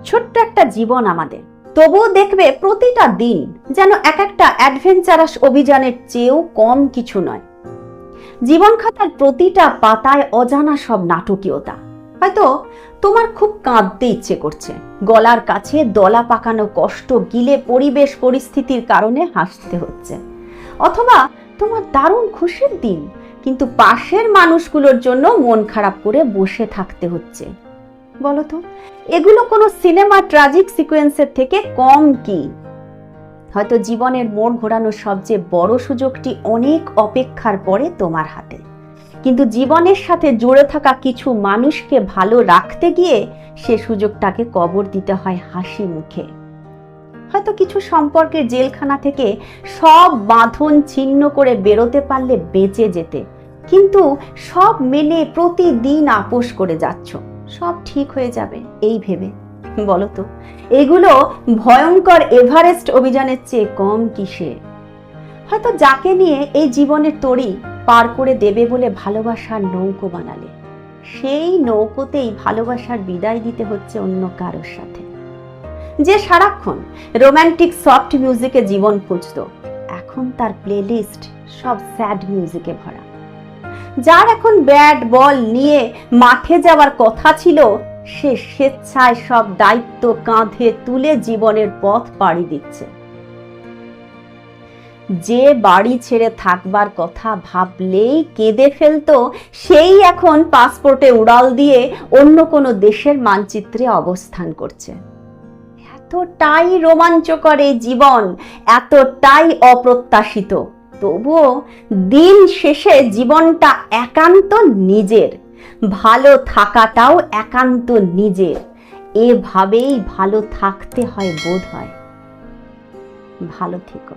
ছোট্ট একটা জীবন আমাদের, তবুও দেখবে প্রতিটা দিন যেন এক একটা অ্যাডভেঞ্চারাস অভিযানের চেয়েও কম কিছু নয়। জীবন খাতার প্রতিটা পাতায় অজানা সব নাটকীয়তা। হয়তো তোমার খুব কাঁদতে ইচ্ছে করছে, গলার কাছে দলা পাকানো কষ্ট গিলে পরিবেশ পরিস্থিতির কারণে হাসতে হচ্ছে, অথবা তোমার দারুণ খুশির দিন কিন্তু পাশের মানুষগুলোর জন্য মন খারাপ করে বসে থাকতে হচ্ছে। বলো তো, এগুলো কোনো সিনেমা ট্র্যাজিক সিকোয়েন্সের থেকে কম কি? হয়তো জীবনের মোড় ঘোরানোর সবচেয়ে বড় সুযোগটি অনেক অপেক্ষার পরে তোমার হাতে, কিন্তু জীবনের সাথে জুড়ে থাকা কিছু মানুষকে ভালো রাখতে গিয়ে সে সুযোগটাকে কবর দিতে হয় হাসি মুখে। হয়তো কিছু সম্পর্কের জেলখানা থেকে সব বাঁধন ছিন্ন করে বেরোতে পারলে বেঁচে যেতে, কিন্তু সব মেনে প্রতিদিন আপোষ করে যাচ্ছ সব ঠিক হয়ে যাবে এই ভেবে। বলো তো, এগুলো ভয়ঙ্কর এভারেস্ট অভিযানের চেয়ে কম কিসে? হয়তো যাকে নিয়ে এই জীবনের তরি পার করে দেবে বলে ভালোবাসার নৌকো বানালে, সেই নৌকোতেই ভালোবাসার বিদায় দিতে হচ্ছে অন্য কারোর সাথে। যে সারাক্ষণ রোমান্টিক সফট মিউজিকে জীবন খুঁজত, এখন তার প্লেলিস্ট সব স্যাড মিউজিকে ভরা। যার এখন ব্যাট বল নিয়ে মাঠে যাওয়ার কথা ছিল, সে স্বেচ্ছায় সব দায়িত্ব কাঁধে তুলে জীবনের পথ পাড়ি দিচ্ছে। যে বাড়ি ছেড়ে থাকবার কথা ভাবলেই কেঁদে ফেলতো, সেই এখন পাসপোর্টে উড়াল দিয়ে অন্য কোনো দেশের মানচিত্রে অবস্থান করছে। এতটাই রোমাঞ্চকর এই জীবন, এতটাই অপ্রত্যাশিত, তবুও দিন শেষে জীবনটা একান্ত নিজের, ভালো থাকাটাও একান্ত নিজের। এভাবেই ভালো থাকতে হয় বোধ হয়। ভালো থেকো।